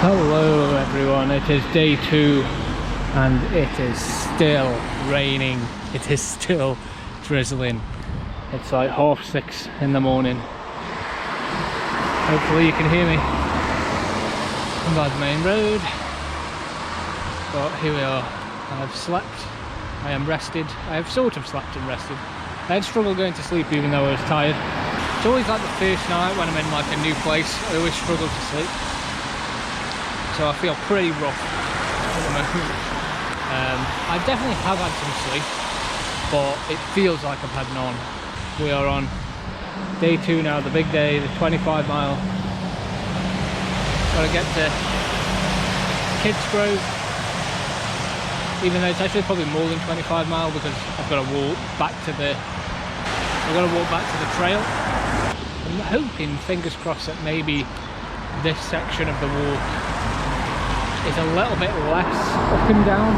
Hello everyone, it is day 2 and it is still raining. It is still drizzling. It's like 6:30 in the morning. Hopefully you can hear me. I'm by the main road. But here we are. I've slept, I am rested. I have sort of slept and rested. I had struggled going to sleep even though I was tired. It's always like the first night when I'm in like a new place, I always struggle to sleep. So I feel pretty rough at the moment. I definitely have had some sleep, but it feels like I've had none. We are on day 2 now, the big day, the 25 mile. Gotta get to Kidsgrove, even though it's actually probably more than 25 mile because I've got to walk back to the trail. I'm hoping, fingers crossed, that maybe this section of the walk is a little bit less up and down,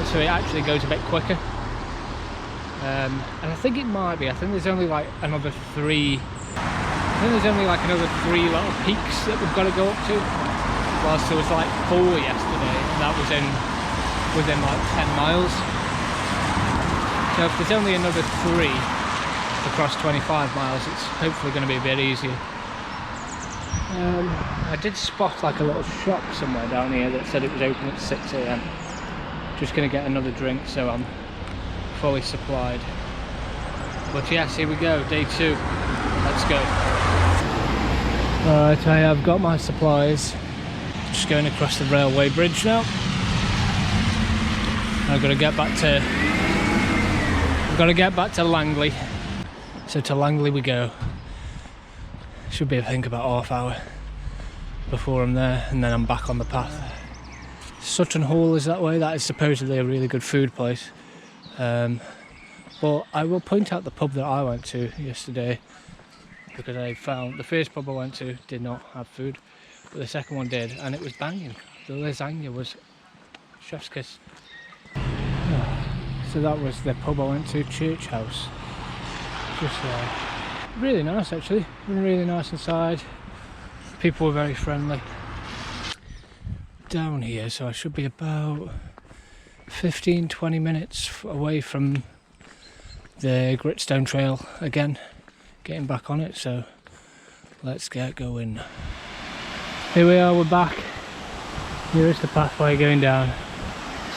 so it actually goes a bit quicker. And I think it might be. I think there's only like another 3. I think there's only like another 3 little peaks that we've got to go up to. Whilst there was like 4 yesterday, and that was within like 10 miles. So if there's only another 3 across 25 miles, it's hopefully going to be a bit easier. I did spot like a little shop somewhere down here that said it was open at 6 AM. Just going to get another drink so I'm fully supplied. But yes, here we go, day 2. Let's go. Alright, I have got my supplies. Just going across the railway bridge now. I've got to get back to Langley. So to Langley we go. Should be, I think, about half hour before I'm there, and then I'm back on the path. Sutton Hall is that way. That is supposedly a really good food place. But I will point out the pub that I went to yesterday, because I found the first pub I went to did not have food, but the second one did, and it was banging. The lasagna was chef's kiss. So that was the pub I went to, Church House. Just really nice actually, really nice inside. People were very friendly. Down here, so I should be about 15-20 minutes away from the Gritstone Trail again, getting back on it, so let's get going. Here we are, we're back. Here is the pathway going down.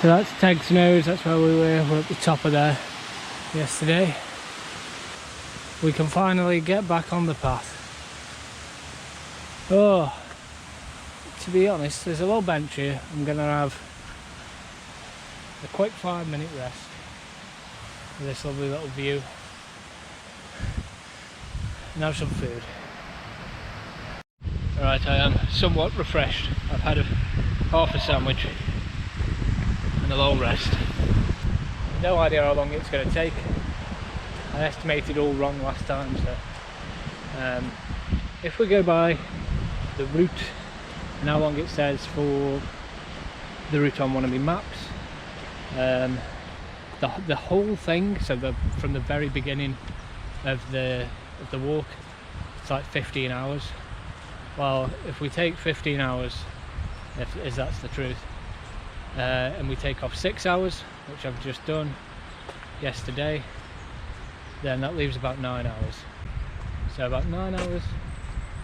So that's Teg's Nose, that's where we were. We're at the top of there yesterday. We can finally get back on the path. Oh, to be honest, there's a little bench here. I'm going to have a quick 5-minute rest with this lovely little view and have some food. Alright, I am somewhat refreshed. I've had half a sandwich and a little rest. No idea how long it's going to take. I estimated all wrong last time, so if we go by the route and how long it says for the route on one of my maps, the whole thing, so from the very beginning of the walk, it's like 15 hours. Well, if we take 15 hours, if that's the truth, and we take off 6 hours, which I've just done yesterday, then that leaves about 9 hours. So about 9 hours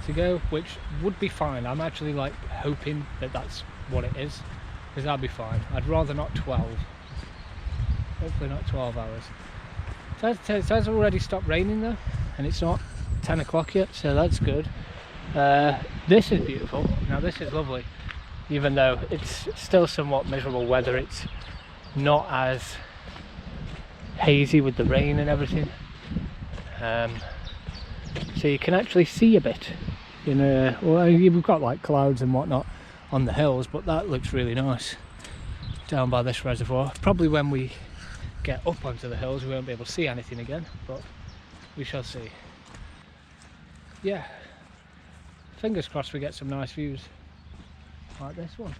to go, which would be fine. I'm actually like hoping that that's what it is, because that'd be fine. I'd rather not 12. Hopefully not 12 hours. So it has already stopped raining though, and it's not 10 o'clock yet, so that's good. This is beautiful. Now this is lovely, even though it's still somewhat miserable weather. It's not as hazy with the rain and everything. So you can actually see a bit, well, you've got like clouds and whatnot on the hills, but that looks really nice down by this reservoir. Probably when we get up onto the hills we won't be able to see anything again, but we shall see. Yeah, fingers crossed we get some nice views like this one.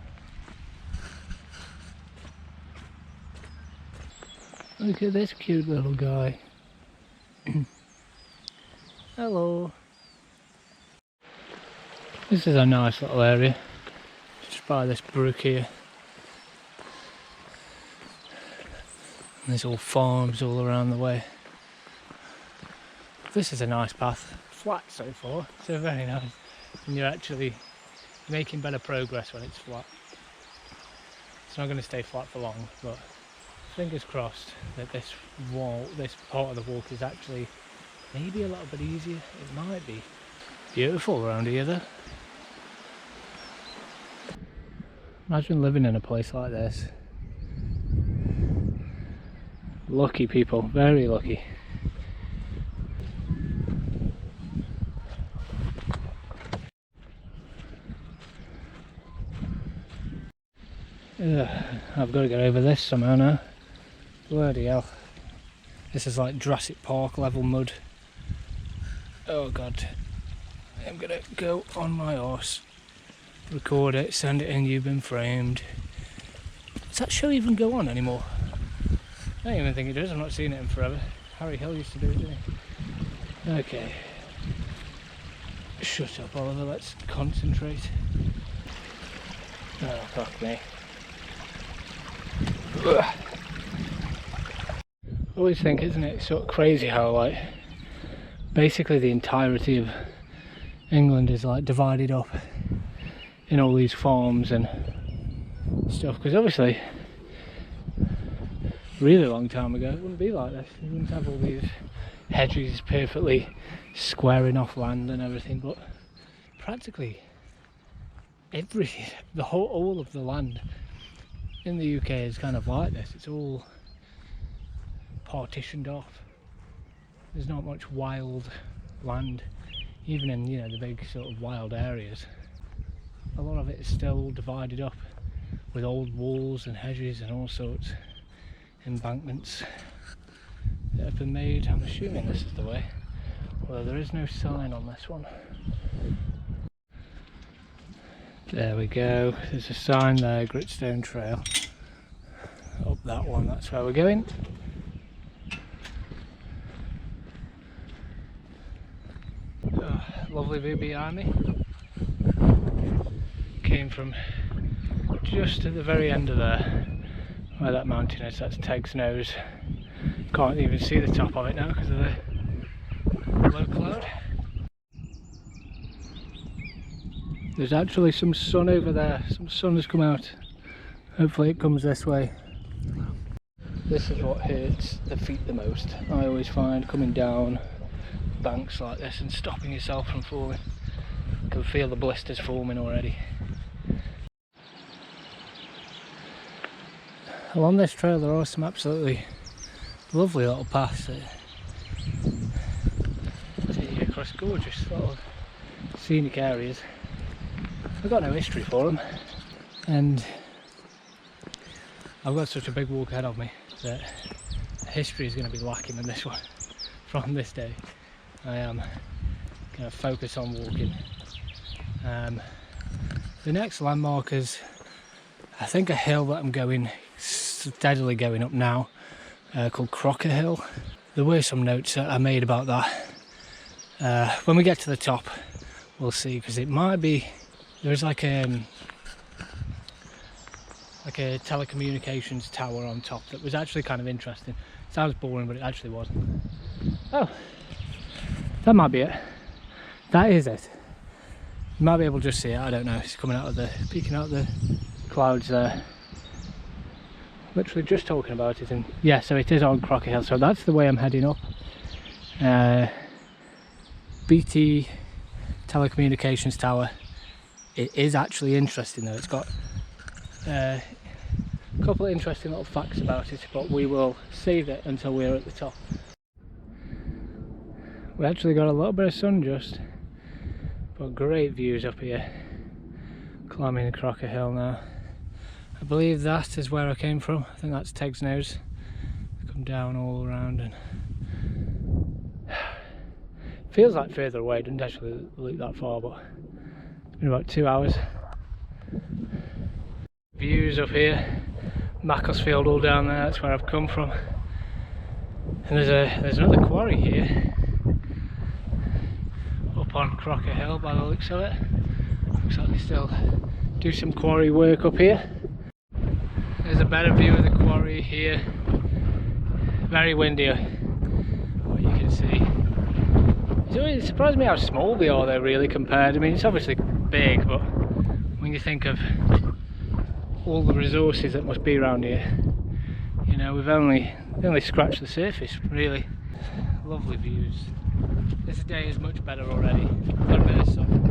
Look at this cute little guy. Hello. This is a nice little area, just by this brook here. And there's all farms all around the way. This is a nice path, flat so far, so very nice. And you're actually making better progress when it's flat. It's not going to stay flat for long, but fingers crossed that this part of the walk is actually maybe a little bit easier. It might be. Beautiful around here though. Imagine living in a place like this. Lucky people, very lucky. I've got to get over this somehow now. Bloody hell. This is like Jurassic Park level mud. Oh god. I'm gonna go on my horse, record it, send it in, you've been framed. Does that show even go on anymore? I don't even think it does, I've not seen it in forever. Harry Hill used to do it, didn't he? Okay. Shut up, Oliver, let's concentrate. Oh, fuck me. I always think, isn't it, sort of crazy how, like, basically the entirety of England is, like, divided up in all these farms and stuff, because obviously a really long time ago it wouldn't be like this. You wouldn't have all these hedges perfectly squaring off land and everything, but practically everything, all of the land in the UK is kind of like this. It's all partitioned off. There's not much wild land, even in, you know, the big sort of wild areas. A lot of it is still all divided up with old walls and hedges and all sorts, embankments that have been made. I'm assuming this is the way, although there is no sign on this one. There we go, there's a sign there, Gritstone Trail. Up that one, that's where we're going. Oh, lovely view behind me. Came from just at the very end of there, where that mountain is. That's Teg's Nose. Can't even see the top of it now because of the low cloud. There's actually some sun over there. Some sun has come out. Hopefully it comes this way. This is what hurts the feet the most, I always find, coming down banks like this and stopping yourself from falling. You can feel the blisters forming already. Along this trail there are some absolutely lovely little paths that take you across gorgeous little scenic areas. I've got no history for them, and I've got such a big walk ahead of me that history is going to be lacking in this one. From this day I am going to focus on walking. The next landmark is, I think, a hill that I'm going steadily going up now, called Crocker Hill. There were some notes that I made about that. When we get to the top we'll see, because it might be, there's like a telecommunications tower on top that was actually kind of interesting. Sounds boring, but it actually wasn't. Oh, that might be it. That is it. You might be able to just see it, I don't know. It's coming out of the, peeking out of the clouds there. Literally just talking about it, and yeah, so it is on Crocker Hill, so that's the way I'm heading up. BT telecommunications tower. It is actually interesting though. It's got a couple of interesting little facts about it, but we will save it until we're at the top. We actually got a little bit of sun just, but great views up here. Climbing Crocker Hill now. I believe that is where I came from. I think that's Teg's Nose. Come down all around, and feels like further away. Didn't actually look that far, but it's been about 2 hours. Views up here, Macclesfield all down there. That's where I've come from. And there's another quarry here, up on Crocker Hill by the looks of it. Looks like they still do some quarry work up here. There's a better view of the quarry here. Very windy, what you can see. It surprised me how small they are though, really, compared. I mean, it's obviously big, but when you think of all the resources that must be around here, you know, we've only scratched the surface, really. Lovely views. This day is much better already. Got a bit of sun.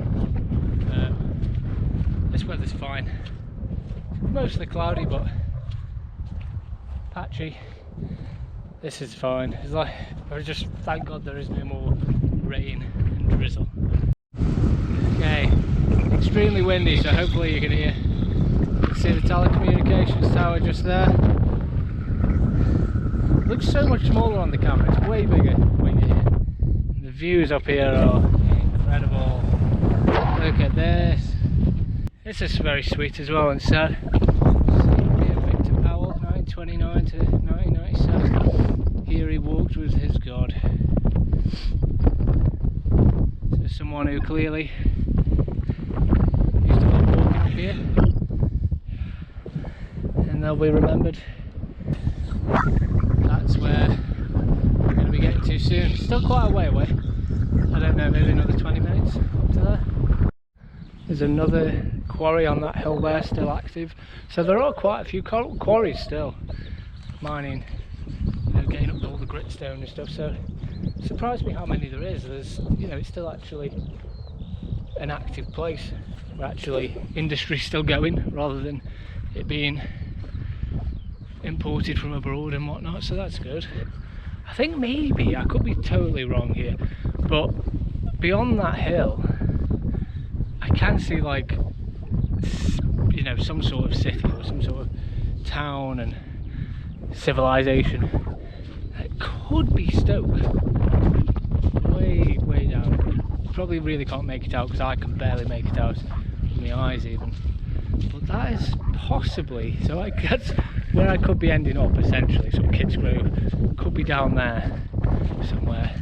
This weather's fine. Mostly cloudy, but patchy. This is fine. It's like, I just thank God there is no more rain and drizzle. Okay, extremely windy, so hopefully you can hear. You can see the telecommunications tower just there. It looks so much smaller on the camera, it's way bigger when you're here. And the views up here are incredible. Look at this. This is very sweet as well and sad. Victor Powell, 1929 to 1997. Here he walked with his God. So someone who clearly used to love walking up here, and they'll be remembered. That's where we're going to be getting to soon. Still quite a way away. I don't know, maybe another 20 minutes to there. There's another quarry on that hill there, still active. So there are quite a few quarries still mining, you know, getting up all the gritstone and stuff. So it surprised me how many there is. There's, you know, it's still actually an active place. Where actually industry's still going, rather than it being imported from abroad and whatnot. So that's good. I think maybe, I could be totally wrong here, but beyond that hill I can see, like, you know, some sort of city or some sort of town and civilization. It could be Stoke, way down. Probably really can't make it out because I can barely make it out with my eyes even. But that is possibly, so that's where I could be ending up essentially. So Kidsgrove could be down there somewhere,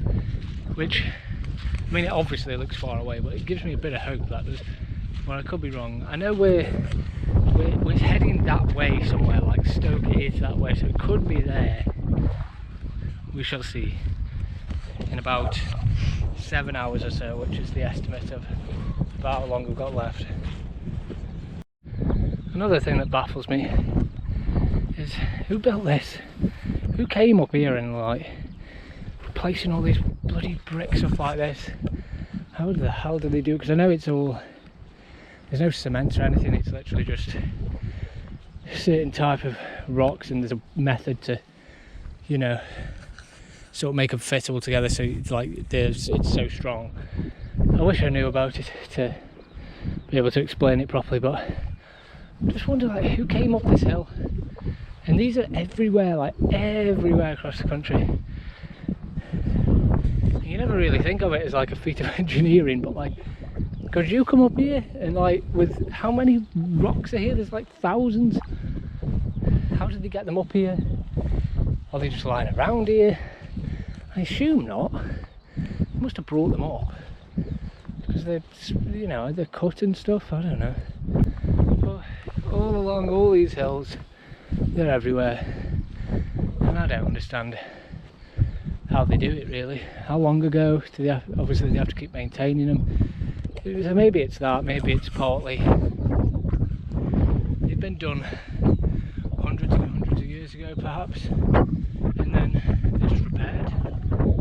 which, I mean, it obviously looks far away, but it gives me a bit of hope that there's, well, I could be wrong. I know we're heading that way somewhere, like Stoke is that way, so it could be there. We shall see. In about 7 hours or so, which is the estimate of about how long we've got left. Another thing that baffles me is who built this? Who came up here and, like, placing all these bloody bricks up like this? How the hell do they do? Because I know it's all, there's no cement or anything, it's literally just a certain type of rocks, and there's a method to, you know, sort of make them fit all together, so it's like it's so strong. I wish I knew about it to be able to explain it properly, but I just wonder, like, who came up this hill? And these are everywhere, like everywhere across the country. You never really think of it as like a feat of engineering, but like, could you come up here and, like, with how many rocks are here? There's like thousands. How did they get them up here? Are they just lying around here? I assume not. They must have brought them up because they're, you know, they're cut and stuff. I don't know. But all along all these hills, they're everywhere, and I don't understand how they do it really. How long ago do they obviously they have to keep maintaining them. So maybe it's that, maybe it's partly they've been done hundreds and hundreds of years ago perhaps, and then they're just repaired,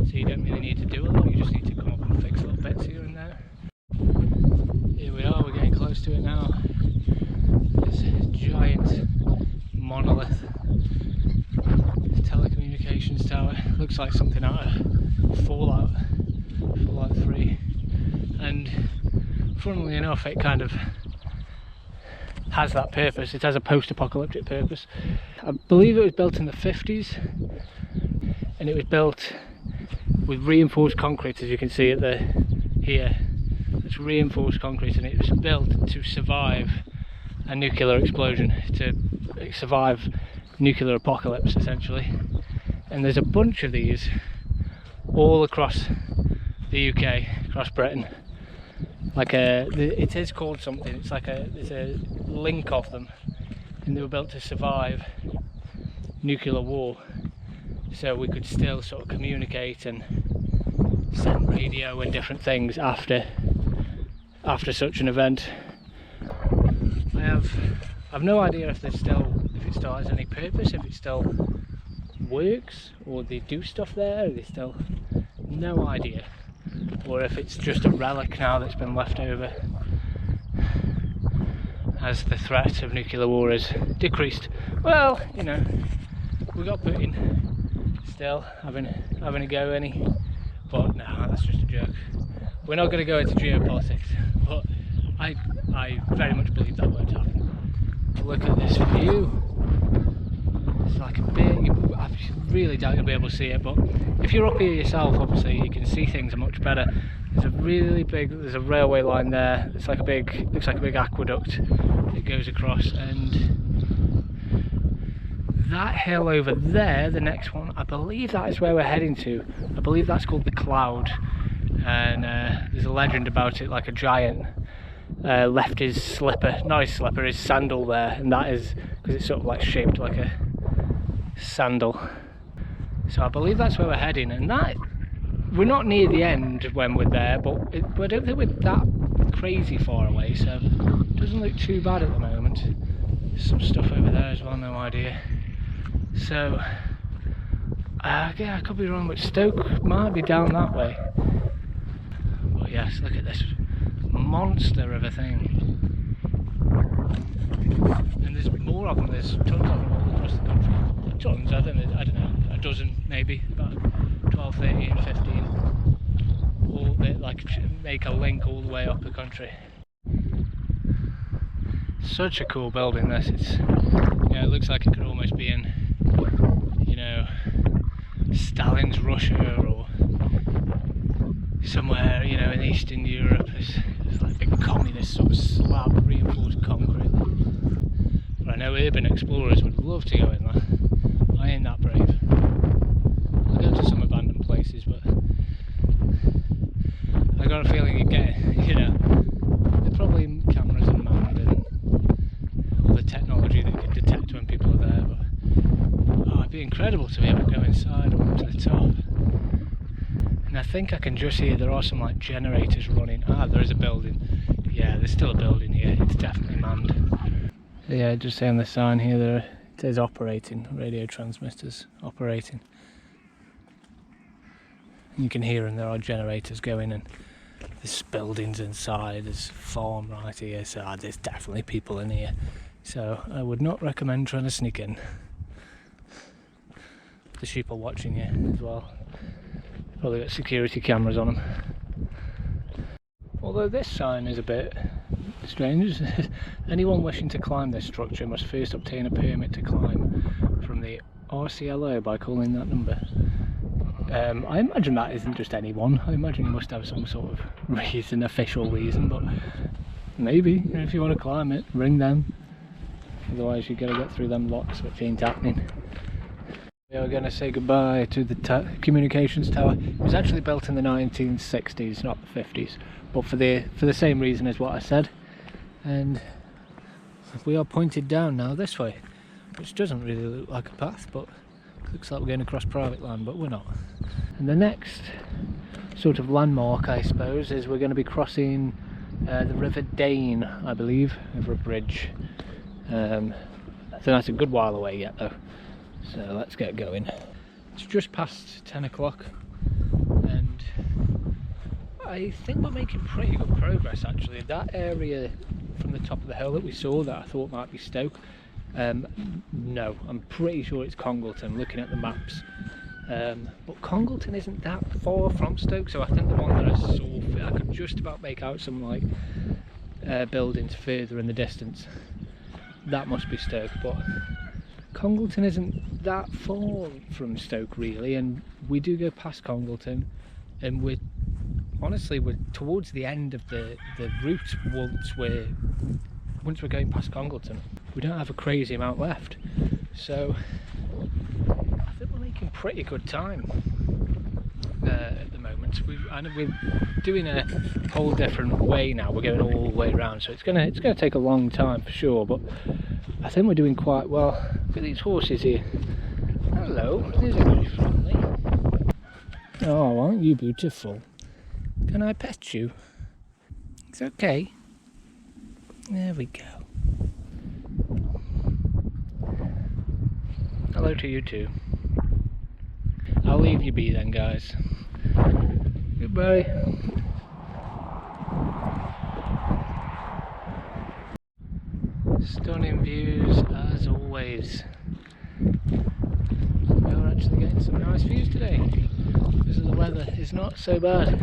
so you don't really need to do a lot, you just need to come up and fix little bits here and there. Here we are, we're getting close to it now. This giant monolith telecommunications tower, looks like something out of Fallout 3, and funnily enough it kind of has that purpose. It has a post-apocalyptic purpose. I believe it was built in the 50s, and it was built with reinforced concrete, as you can see at the here. It's reinforced concrete, and it was built to survive a nuclear explosion, to survive nuclear apocalypse essentially. And there's a bunch of these all across the UK, across Britain, it is called something. It's like there's a link of them, and they were built to survive nuclear war, so we could still sort of communicate and send radio and different things after such an event. I've no idea if it still has any purpose, if it still works, or they do stuff there, they still, no idea, or if it's just a relic now that's been left over as the threat of nuclear war has decreased. Well, you know, we got Putin still having a go, any, but no, that's just a joke. We're not going to go into geopolitics, but I very much believe that won't happen. Look at this view. It's like a bit, I really doubt you'll be able to see it, but if you're up here yourself, obviously you can see things much better. There's a railway line there. It's like looks like a big aqueduct that goes across, and that hill over there, the next one, I believe that is where we're heading to. I believe that's called the Cloud, and there's a legend about it, like a giant left his sandal there, and that is because it's sort of like shaped like a sandal. So I believe that's where we're heading, and that we're not near the end when we're there, but I don't think we're that crazy far away, so it doesn't look too bad at the moment. There's some stuff over there as well, no idea. So yeah, I could be wrong, but Stoke might be down that way. But yes, look at this monster of a thing, and there's more of them. There's tons of them all across the country. Tons, I don't know, a dozen maybe, about 12, 13, 15, all that like make a link all the way up the country. Such a cool building this. It's, you know, it looks like it could almost be in, you know, Stalin's Russia or somewhere, you know, in Eastern Europe. It's like a big communist sort of slab reinforced concrete. But I know urban explorers would love to go in there. I ain't that brave. I'll go to some abandoned places, but I got a feeling you'd get, you know, there are probably cameras and manned and all the technology that could detect when people are there, but oh, it'd be incredible to be able to go inside or up to the top. And I think I can just hear there are some like generators running. Ah, there is a building. Yeah, there's still a building here. It's definitely manned. So yeah, just say on the sign here there it says operating, radio transmitters operating. And you can hear them, there are generators going, and there's buildings inside, there's a farm right here, so there's definitely people in here. So I would not recommend trying to sneak in. The sheep are watching you as well. Probably got security cameras on them. Although this sign is a bit strange. Anyone wishing to climb this structure must first obtain a permit to climb from the RCLO by calling that number. I imagine that isn't just anyone. I imagine you must have some sort of reason, official reason, but maybe, you know, if you want to climb it, ring them. Otherwise you've got to get through them locks, which ain't happening. We are going to say goodbye to the communications tower. It was actually built in the 1960s, not the 50s, but for the same reason as what I said. And we are pointed down now this way, which doesn't really look like a path, but looks like we're going across private land, but we're not. And the next sort of landmark, I suppose, is we're going to be crossing the River Dane, I believe, over a bridge. I think that's a good while away yet though. So let's get going. It's just past 10 o'clock and I think we're making pretty good progress actually. That area from the top of the hill that we saw that I thought might be Stoke, no, I'm pretty sure it's Congleton looking at the maps. But Congleton isn't that far from Stoke, so I think the one that I saw, I could just about make out some like buildings further in the distance. That must be Stoke, but Congleton isn't that far from Stoke really, and we do go past Congleton, and we're towards the end of the route once we're going past Congleton. We don't have a crazy amount left, so I think we're making pretty good time at the moment. we're doing a whole different way now. We're going all the way around, so it's gonna take a long time for sure, but I think we're doing quite well. Look at these horses here. Hello, these are very friendly. Oh, aren't you beautiful? Can I pet you? It's okay. There we go. Hello to you too. I'll leave you be then, guys. Goodbye. Stunning views as always. We're actually getting some nice views today because the weather is not so bad.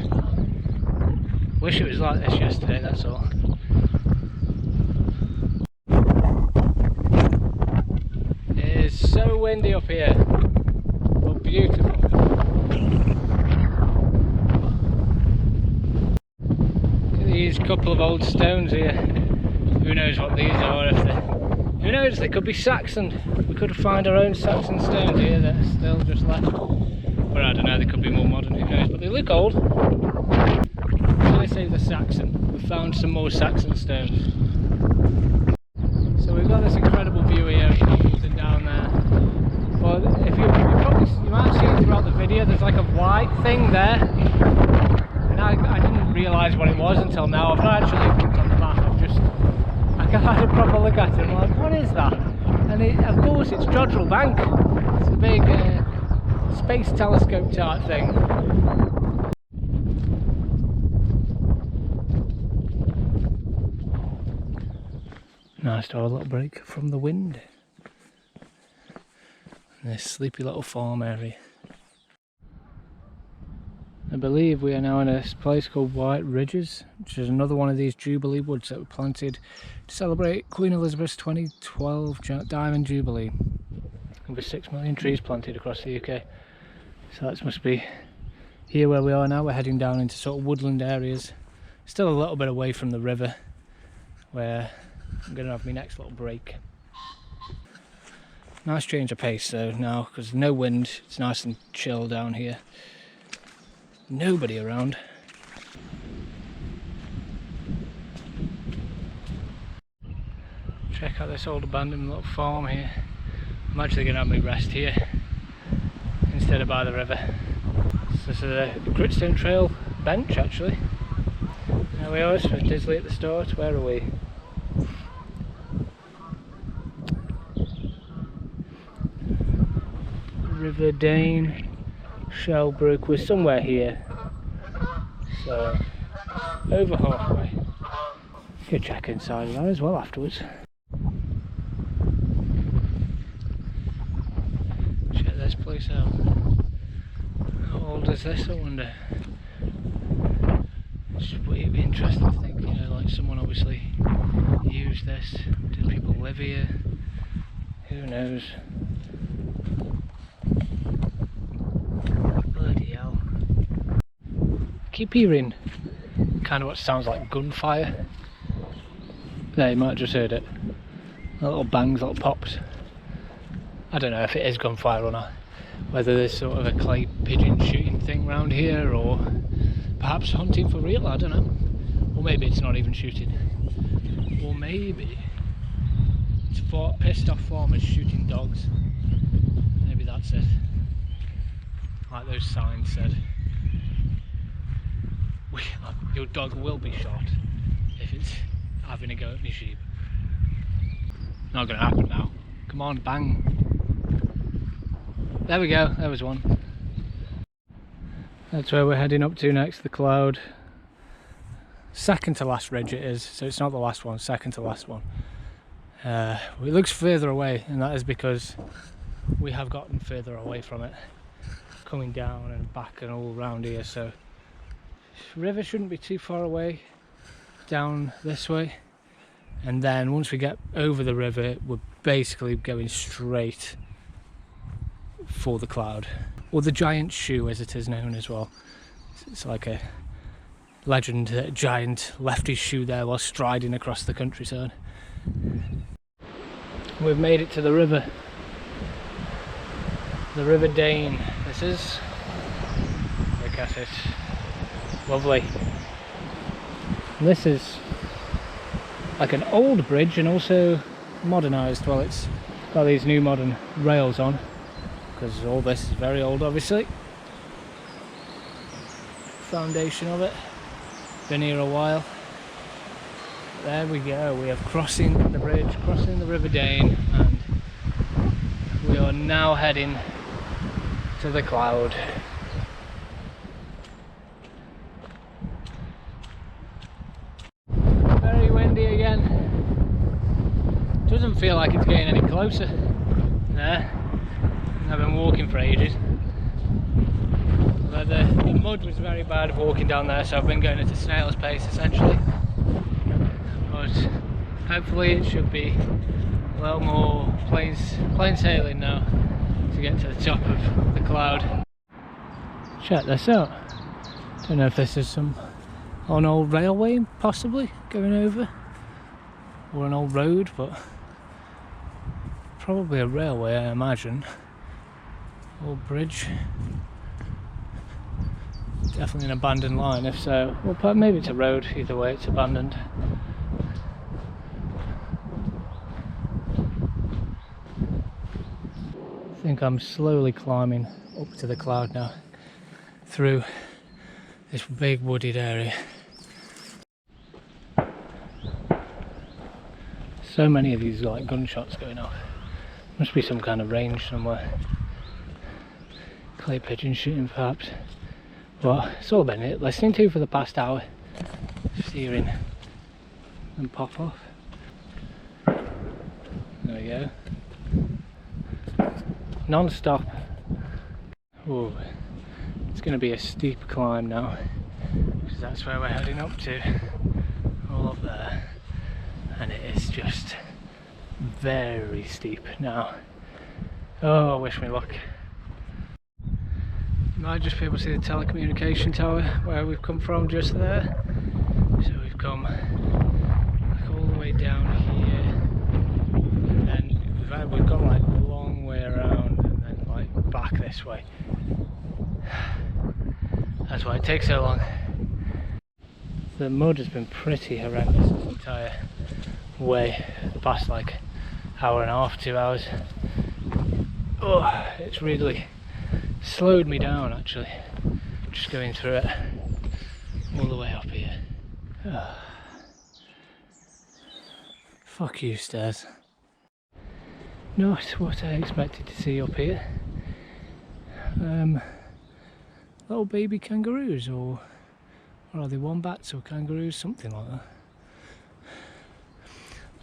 Wish it was like this yesterday, that's all. It is so windy up here, but beautiful. Look at these couple of old stones here. Who knows what these are? Who knows, they could be Saxon. We could find our own Saxon stones here that are still just left. Or I don't know, they could be more modern, who knows, but they look old. When I say the Saxon, we found some more Saxon stones. So we've got this incredible view here of Hamilton down there. But if you might have seen throughout the video, there's like a white thing there. And I didn't realise what it was until now. I've not actually looked on the map, I had a proper look at it and I'm like, what is that? And of course it's Jodrell Bank. It's a big space telescope type thing. Nice to have a little break from the wind. And this sleepy little farm area. I believe we are now in a place called White Ridges, which is another one of these Jubilee woods that were planted to celebrate Queen Elizabeth's 2012 Diamond Jubilee. Over 6 million trees planted across the UK. So that must be here where we are now. We're heading down into sort of woodland areas. Still a little bit away from the river, where I'm going to have my next little break. Nice change of pace though now, because no wind. It's nice and chill down here. Nobody around. Check out this old abandoned little farm here. I'm actually going to have my rest here instead of by the river. So this is a Gritstone Trail bench actually. There we are, it's for Disley at the start. Where are we? River Dane. Shelbrook, we're somewhere here, so over halfway. Could check inside of that as well afterwards. Check this place out. How old is this, I wonder? It's it'd be interesting to think, you know, like someone obviously used this. Did people live here? Who knows? Keep hearing kind of what sounds like gunfire. There, you might have just heard it. Little bangs, little pops. I don't know if it is gunfire or not. Whether there's sort of a clay pigeon shooting thing around here, or perhaps hunting for real, I don't know. Or maybe it's not even shooting. Or maybe it's pissed off farmers shooting dogs. Maybe that's it. Like those signs said. Your dog will be shot if it's having a go at me sheep. Not gonna happen now. Come on, bang. There we go, there was one. That's where we're heading up to next, the cloud. Second to last ridge it is, so it's not the last one, second to last one. It looks further away, and that is because we have gotten further away from it. Coming down and back and all around here, so river shouldn't be too far away down this way, and then once we get over the river we're basically going straight for the cloud, or the giant shoe as it is known as well. It's like a legend that a giant left his shoe there while striding across the countryside. We've made it to the river Dane. This is, look at it. Lovely. And this is like an old bridge and also modernised. Well, it's got these new modern rails on because all this is very old, obviously. Foundation of it. Been here a while. There we go. We are crossing the bridge, crossing the River Dane, and we are now heading to the cloud. Very windy again. Doesn't feel like it's getting any closer. There. I've been walking for ages. But the mud was very bad walking down there, so I've been going at a snail's pace essentially. But hopefully it should be a little more plain sailing now to get to the top of the cloud. Check this out. Don't know if this is an old railway possibly going over, or an old road, but probably a railway, I imagine. Old bridge. Definitely an abandoned line, if so. Well, maybe it's a road, either way it's abandoned. I think I'm slowly climbing up to the cloud now, through this big wooded area. So many of these like gunshots going off. Must be some kind of range somewhere. Clay pigeon shooting perhaps. But it's all I've been listening to for the past hour. Just hearing them pop off. There we go. Non-stop. Oh, it's going to be a steep climb now, because that's where we're heading up to. All up there. And it is just very steep now. Oh, wish me luck. You might just be able to see the telecommunication tower where we've come from just there. So we've come like all the way down here, and then we've gone like a long way around and then like back this way. That's why it takes so long. The mud has been pretty horrendous this entire way, the past like hour and a half, 2 hours. Oh, it's really slowed me down actually, just going through it all the way up here. Oh. Fuck you, stairs. Not what I expected to see up here. Little baby kangaroos, or are they wombats or kangaroos, something like that.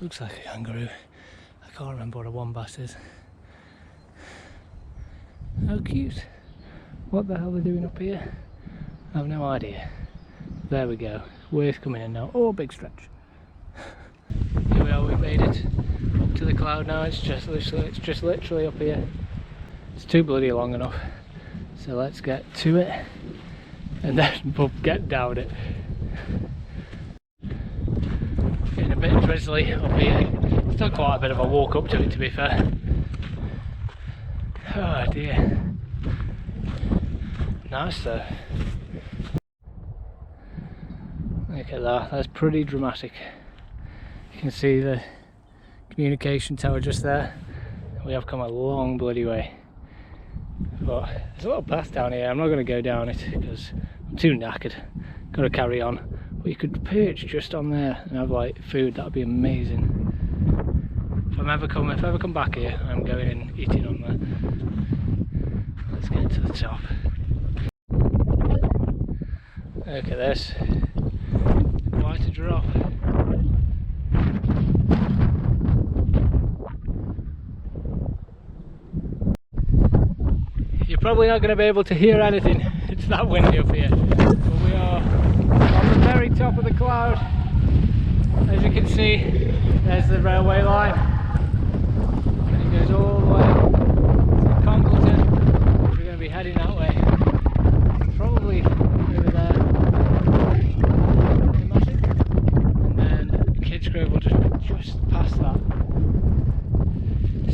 Looks like a kangaroo. I can't remember what a wombat is. How cute. What the hell are they doing up here? I have no idea. There we go. Worth coming in now. Oh, big stretch. Here we are, we've made it up to the cloud now. It's just literally up here. It's too bloody long enough. So let's get to it and then we'll get down it. Getting a bit drizzly up here. Still quite a bit of a walk up to it, to be fair. Oh dear. Nice though. Look at that, that's pretty dramatic. You can see the communication tower just there. We have come a long bloody way. But there's a little path down here. I'm not going to go down it because I'm too knackered. Got to carry on. But you could perch just on there and have like food. That would be amazing. If I ever come back here, I'm going and eating on there. Let's get to the top. Look at this. Quite a drop. You're probably not going to be able to hear anything. It's that windy up here. But we are on the very top of the cloud. As you can see, there's the railway line. And it goes all the way to Congleton. We're going to be heading that way. Probably over there. And then Kidsgrove will just past that.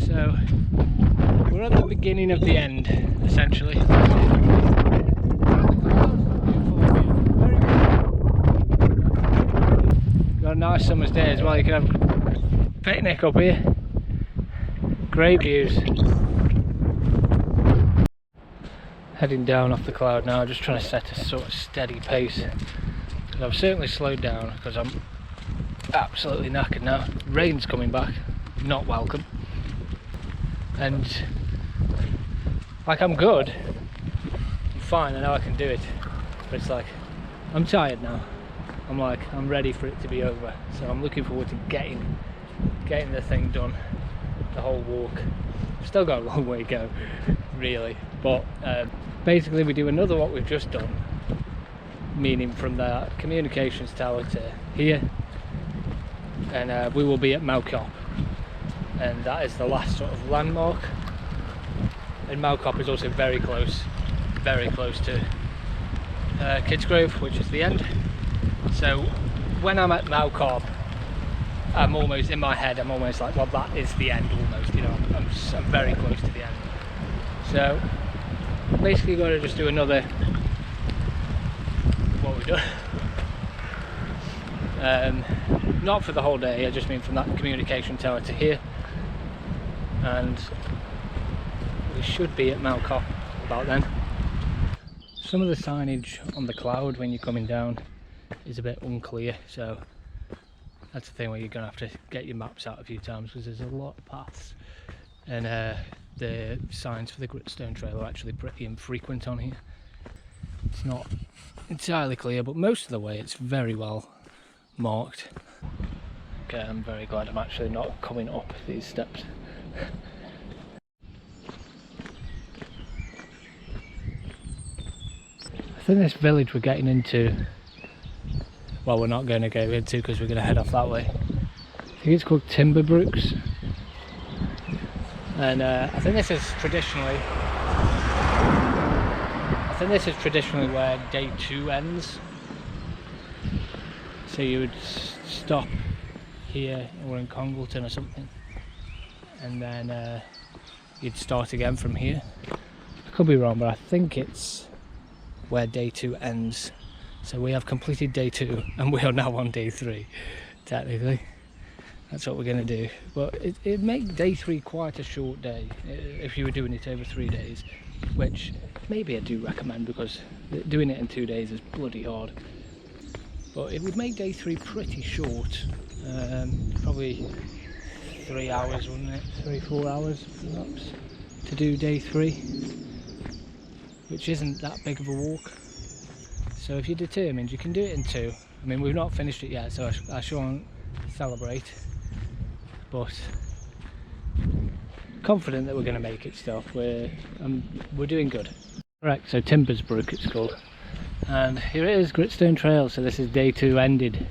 So we're at the beginning of the end, essentially. Very nice summer's day as well. You can have a picnic up here. Great views. Heading down off the cloud now, just trying to set a sort of steady pace. Because I've certainly slowed down because I'm absolutely knackered now. Rain's coming back, not welcome. And like, I'm good, I'm fine, I know I can do it. But it's like, I'm tired now. I'm ready for it to be over. So I'm looking forward to getting the thing done, the whole walk. Still got a long way to go, really. But basically we do another what we've just done, meaning from the communications tower to here, and we will be at Mow Cop, and that is the last sort of landmark. And Mow Cop is also very close to Kidsgrove, which is the end. So when I'm at Mow Cop, I'm almost, in my head, I'm almost like, well, that is the end almost, you know, I'm very close to the end. So basically got to just do another what we've done. Not for the whole day, I just mean from that communication tower to here, and we should be at Mow Cop about then. Some of the signage on the cloud when you're coming down is a bit unclear, so that's the thing where you're going to have to get your maps out a few times, because there's a lot of paths, and the signs for the Gritstone Trail are actually pretty infrequent on here. It's not entirely clear, but most of the way it's very well marked. Okay, I'm very glad I'm actually not coming up these steps. I think this village we're getting into, well, we're not going to go into because we're going to head off that way. I think it's called Timberbrooks, and I think this is traditionally where day 2 ends. So you would stop here, or in Congleton or something, and then you'd start again from here. I could be wrong, but I think it's where day 2 ends. So we have completed day 2 and we are now on day 3, technically. That's what we're going to do. But it'd make day 3 quite a short day if you were doing it over 3 days, which maybe I do recommend, because doing it in 2 days is bloody hard. But it would make day 3 pretty short, probably 3 hours, wouldn't it? 3-4 hours perhaps to do day 3, which isn't that big of a walk. So if you're determined, you can do it in 2. I mean, we've not finished it yet, so I shan't celebrate, but confident that we're going to make it still. We're doing good. Correct, so Timbersbrook it's called. And here it is, Gritstone Trail. So this is day 2 ended,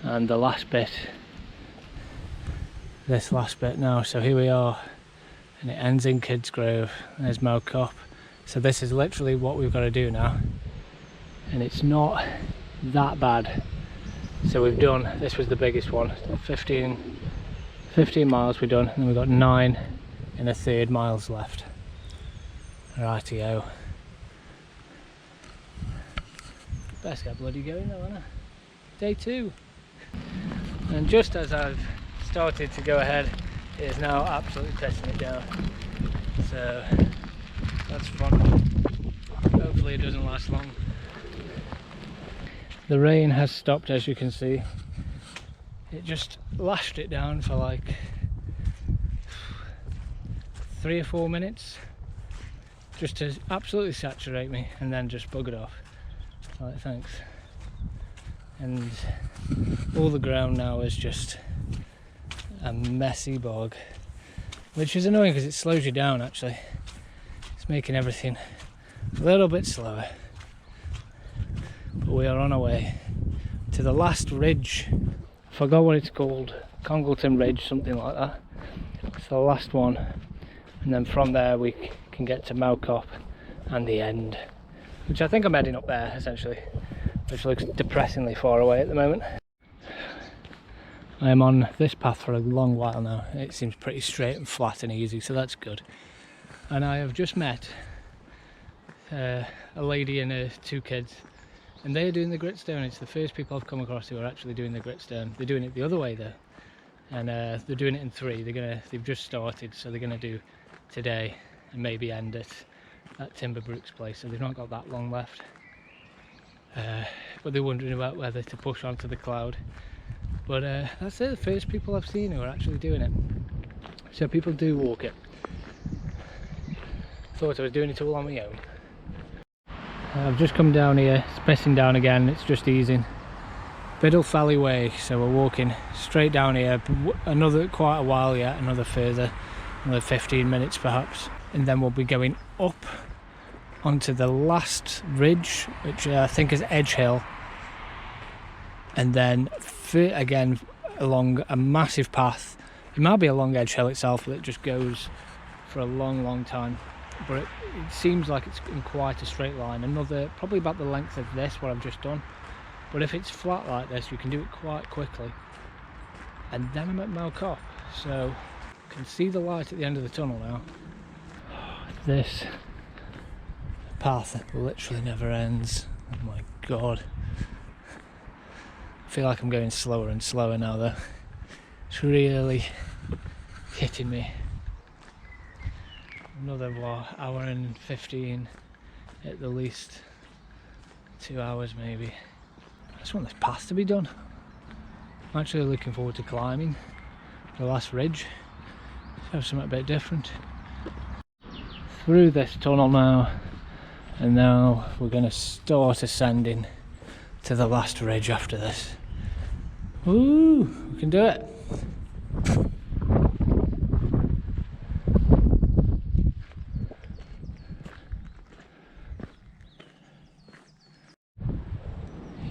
and the last bit, this last bit now. So here we are, and it ends in Kidsgrove. There's Mow Cop. So this is literally what we've got to do now, and it's not that bad. So we've done, this was the biggest one, 15 miles we've done, and then we've got 9 and a third miles left. Rightio. Best get bloody going though, isn't it? Day 2. And just as I've started to go ahead, it is now absolutely pissing it down. So that's fun. Hopefully it doesn't last long. The rain has stopped, as you can see. It just lashed it down for like 3 or 4 minutes, just to absolutely saturate me, and then just buggered off. Like, thanks. And all the ground now is just a messy bog, which is annoying because it slows you down actually. It's making everything a little bit slower. But we are on our way to the last ridge. I forgot what it's called, Congleton Ridge, something like that. It's the last one, and then from there we can get to Mow Cop and the end, which I think I'm heading up there essentially, which looks depressingly far away at the moment. I am on this path for a long while now. It seems pretty straight and flat and easy, so that's good. And I have just met a lady and her 2 kids and they're doing the Gritstone. It's the first people I've come across who are actually doing the Gritstone. They're doing it the other way though, and they're doing it in 3. They've just started, so they're gonna do today and maybe end at Timberbrooks place, so they've not got that long left. But they're wondering about whether to push onto the cloud. But that's it, the first people I've seen who are actually doing it. So people do walk it. Thought I was doing it all on my own. I've just come down here, it's pissing down again, it's just easing. Biddle Valley Way, so we're walking straight down here, another quite a while yet, another 15 minutes perhaps. And then we'll be going up onto the last ridge, which I think is Edge Hill. And then again along a massive path. It might be along Edge Hill itself, but it just goes for a long time. But it seems like it's in quite a straight line. Another, probably about the length of this, what I've just done. But if it's flat like this, you can do it quite quickly. And then I'm at Mow Cop, so I can see the light at the end of the tunnel now. This path literally never ends. Oh my god. I feel like I'm going slower and slower now though. It's really hitting me. Another hour and 15 at the least. 2 hours maybe. I just want this path to be done. I'm actually looking forward to climbing the last ridge. Have something a bit different. Through this tunnel now, and now we're going to start ascending to the last ridge after this. Woo! We can do it!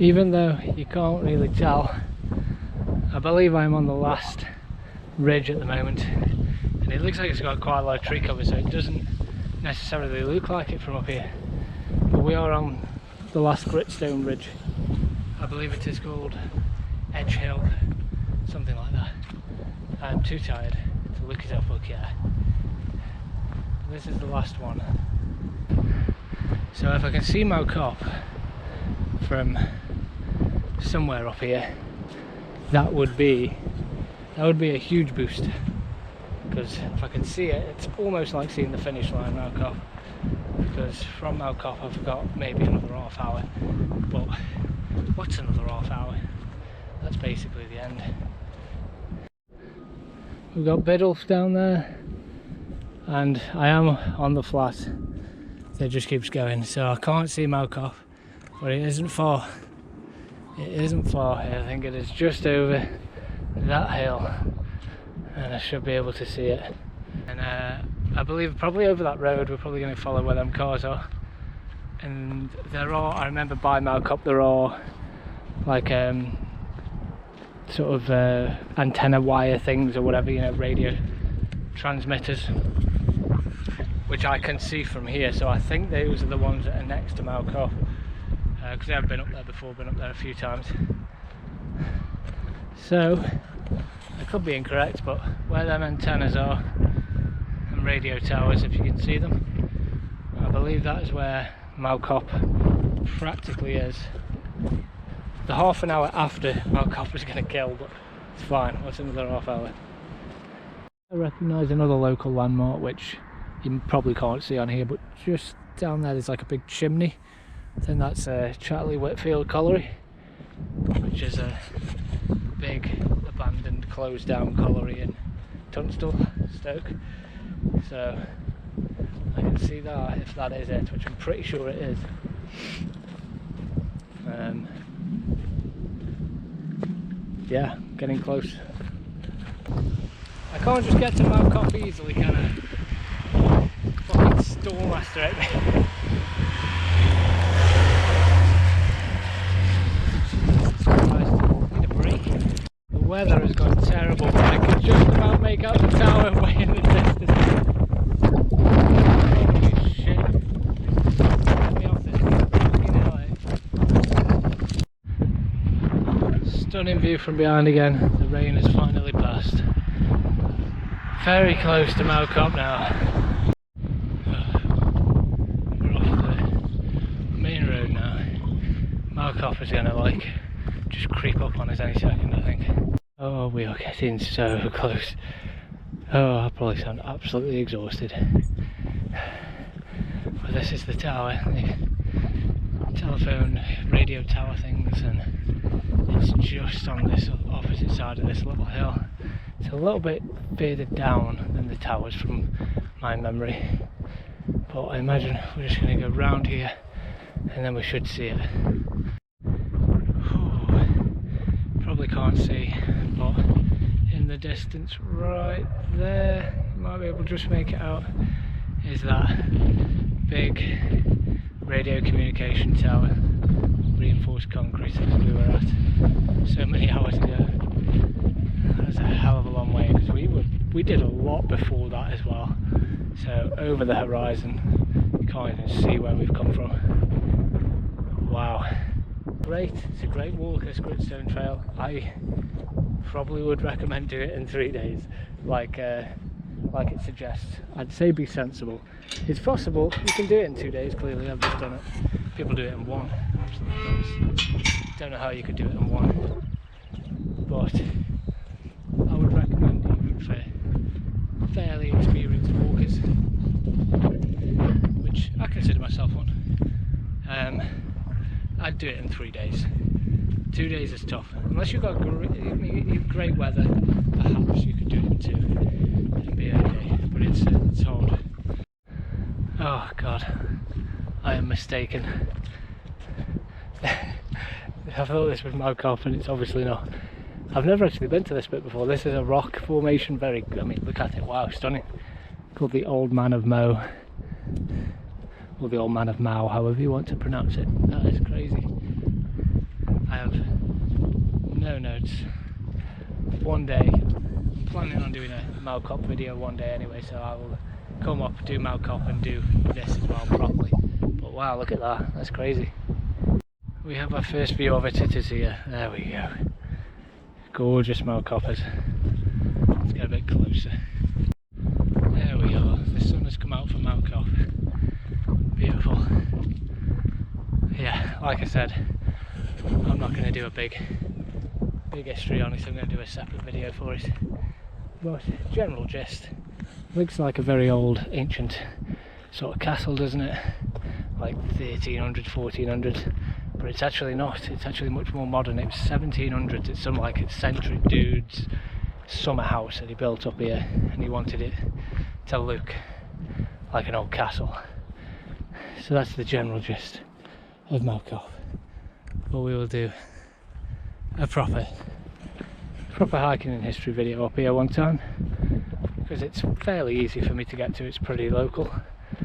Even though you can't really tell, I believe I'm on the last ridge at the moment, and it looks like it's got quite a lot of tree cover, so it doesn't necessarily look like it from up here. But we are on the last Gritstone ridge. I believe it is called Edge Hill, something like that. I'm too tired to look it up, but yeah. This is the last one. So if I can see Mow Cop from somewhere up here, that would be a huge boost, because if I can see it, it's almost like seeing the finish line Mow Cop, because from Mow Cop I've got maybe another half hour, but what's another half hour? That's basically the end. We've got Biddle down there, and I am on the flat that just keeps going, so I can't see Mow Cop, but it isn't far. It isn't far. I think it is just over that hill, and I should be able to see it. And I believe probably over that road we're probably going to follow where them cars are. And there are, I remember by Mow Cop there are like sort of antenna wire things or whatever, you know, radio transmitters, which I can see from here, so I think those are the ones that are next to Mow Cop, because I have been up there before, been up there a few times. So I could be incorrect, but where them antennas are and radio towers, if you can see them, I believe that is where Mow Cop practically is. The half an hour after Mow Cop is going to kill, but it's fine. What's another half hour? I recognise another local landmark which you probably can't see on here, but just down there there's like a big chimney. I think that's Charlie Whitfield Colliery, which is a big abandoned closed down colliery in Tunstall, Stoke. So I can see that, if that is it, which I'm pretty sure it is. Yeah, getting close. I can't just get to Mow Cop easily, can I? Fucking Stormmaster at me. Jesus Christ, need a break. The weather has gone terrible, but I can just about make out the tower way in the distance. Holy shit. Get me off this fucking hill. Stunning view from behind again. The rain has finally passed. Very close to Mow Cop now. We're off the main road now. Mow Cop is gonna like just creep up on us any second, I think. Oh, we are getting so close. Oh, I probably sound absolutely exhausted. But this is the tower, the telephone radio tower things, and it's just on this opposite side of this little hill. It's a little bit further down than the towers from my memory, but I imagine we're just going to go round here and then we should see it. Probably can't see, but in the distance right there, you might be able to just make it out, is that big radio communication tower, reinforced concrete that we were at so many hours ago. That was a hell of a long way, because we did a lot before that as well. So over the horizon, you can't even see where we've come from. Wow. Great, it's a great walk, this Gritstone Trail. I probably would recommend doing it in 3 days, like it suggests. I'd say be sensible. It's possible, you can do it in 2 days, clearly I've just done it. People do it in one. Don't know how you could do it in one, but I would recommend even for fairly experienced walkers, which I consider myself one. I'd do it in 3 days. 2 days is tough. Unless you've got great weather, perhaps you could do it in 2 and be okay. But it's hard. Oh god, I am mistaken. I thought this was Mow Cop and it's obviously not. I've never actually been to this bit before. This is a rock formation, I mean, look at it, wow, stunning. Called the Old Man of Mow. Or the Old Man of Mow, however you want to pronounce it. That is crazy. I have no notes. One day, I'm planning on doing a Mow Cop video one day anyway, so I will come up, do Mow Cop and do this as well properly. But wow, look at that, that's crazy. We have our first view of it, it is here. There we go. Gorgeous Mow Coppers. Let's get a bit closer. There we are, the sun has come out for Mow Cop. Beautiful. Yeah, like I said, I'm not going to do a big history on it, I'm going to do a separate video for it. But general gist, looks like a very old, ancient sort of castle, doesn't it? Like 1300s, 1400s, but it's actually not, it's actually much more modern. It was 1700s, it's some like eccentric dude's summer house that he built up here, and he wanted it to look like an old castle. So that's the general gist of Mow Cop. But we will do a proper hiking and history video up here one time, because it's fairly easy for me to get to. It's pretty local,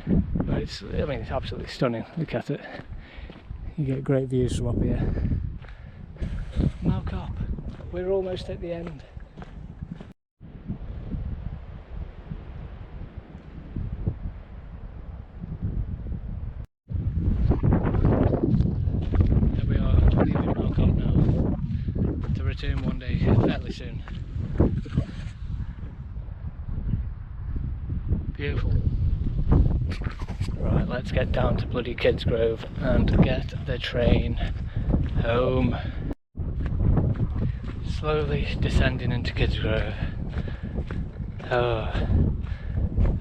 but it's absolutely stunning. Look at it, you get great views from up here. Mow Cop, we're almost at the end. Return one day, fairly soon. Beautiful. Right, let's get down to bloody Kidsgrove and get the train home. Slowly descending into Kidsgrove. Oh,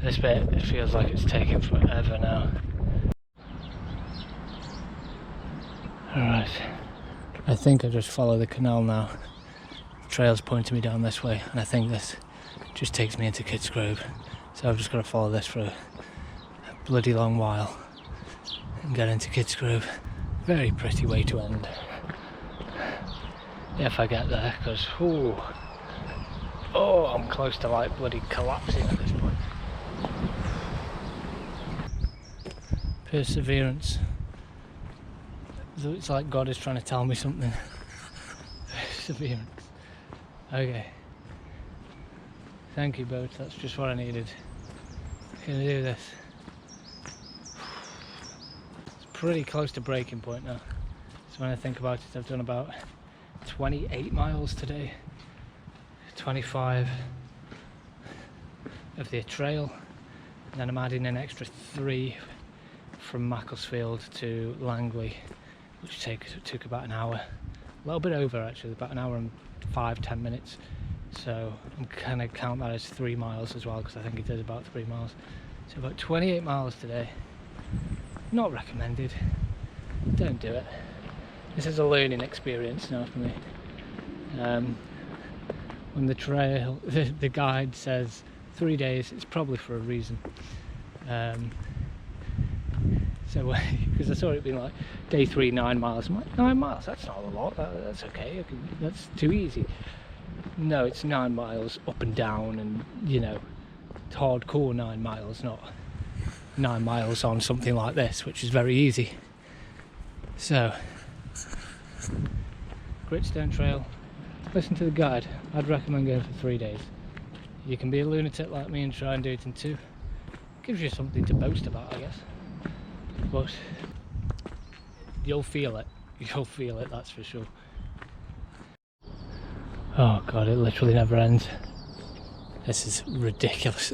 this bit, it feels like it's taking forever now. Alright. I think I just follow the canal now. The trail's pointing me down this way, and I think this just takes me into Kidsgrove. So I've just got to follow this for a bloody long while and get into Kidsgrove. Very pretty way to end. If I get there, because I'm close to like bloody collapsing at this point. Perseverance. It's like God is trying to tell me something. Perseverance. Okay. Thank you, boat. That's just what I needed. Gonna do this. It's pretty close to breaking point now. So when I think about it, I've done about 28 miles today. 25 of the trail, and then I'm adding an extra 3 from Macclesfield to Langley, which took about an hour, a little bit over actually, about an hour and 5-10 minutes. So I'm gonna count that as 3 miles as well, because I think it is about 3 miles. So about 28 miles today. Not recommended. Don't do it. This is a learning experience now for me. When the trail, the guide says 3 days, it's probably for a reason. So because I saw it being like day 3, 9 miles. I'm like, 9 miles, that's not a lot, that's okay, that's too easy. No, it's 9 miles up and down, and you know, it's hardcore 9 miles, not 9 miles on something like this, which is very easy. So, Gritstone Trail, listen to the guide. I'd recommend going for 3 days. You can be a lunatic like me and try and do it in 2. Gives you something to boast about, I guess. But you'll feel it, that's for sure. Oh god, it literally never ends. This is ridiculous.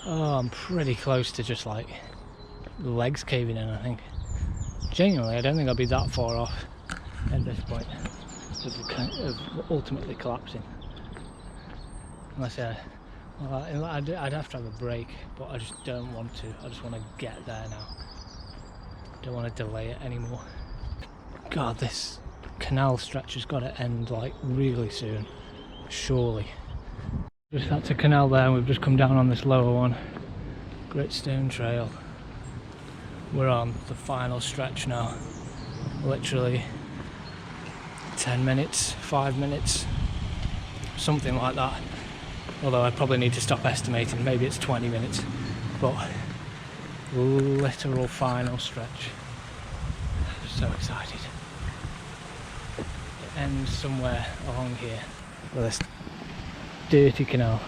Oh, I'm pretty close to just like legs caving in, I think. Genuinely, I don't think I'll be that far off at this point of ultimately collapsing. Unless I'd have to have a break, but I just don't want to. I just want to get there now. Don't want to delay it anymore. God, this canal stretch has got to end like really soon, surely. That's a canal there, and we've just come down on this lower one. Gritstone Trail. We're on the final stretch now. Literally 10 minutes, 5 minutes, something like that. Although I probably need to stop estimating, maybe it's 20 minutes. But literal final stretch. I'm so excited. It ends somewhere along here with this dirty canal.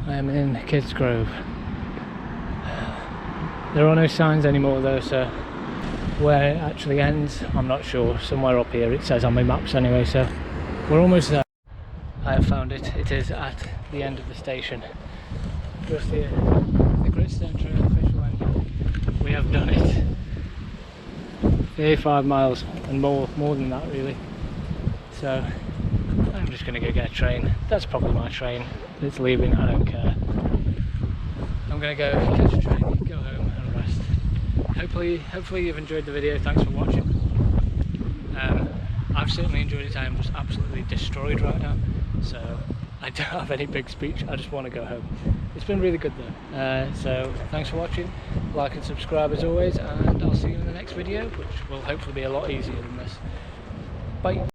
I am in Kidsgrove. There are no signs anymore though, so where it actually ends, I'm not sure. Somewhere up here it says on my maps anyway, so we're almost there. I have found it. It is at the end of the station. Just here, the Gritstone Trail official end. We have done it. 35 miles and more than that really. So I'm just going to go get a train. That's probably my train. It's leaving, I don't care. I'm going to go catch a train, go home and rest. Hopefully you've enjoyed the video. Thanks for watching. I've certainly enjoyed it. I am just absolutely destroyed right now. So I don't have any big speech, I just want to go home. It's been really good though. So thanks for watching, like and subscribe as always, and I'll see you in the next video, which will hopefully be a lot easier than this. Bye.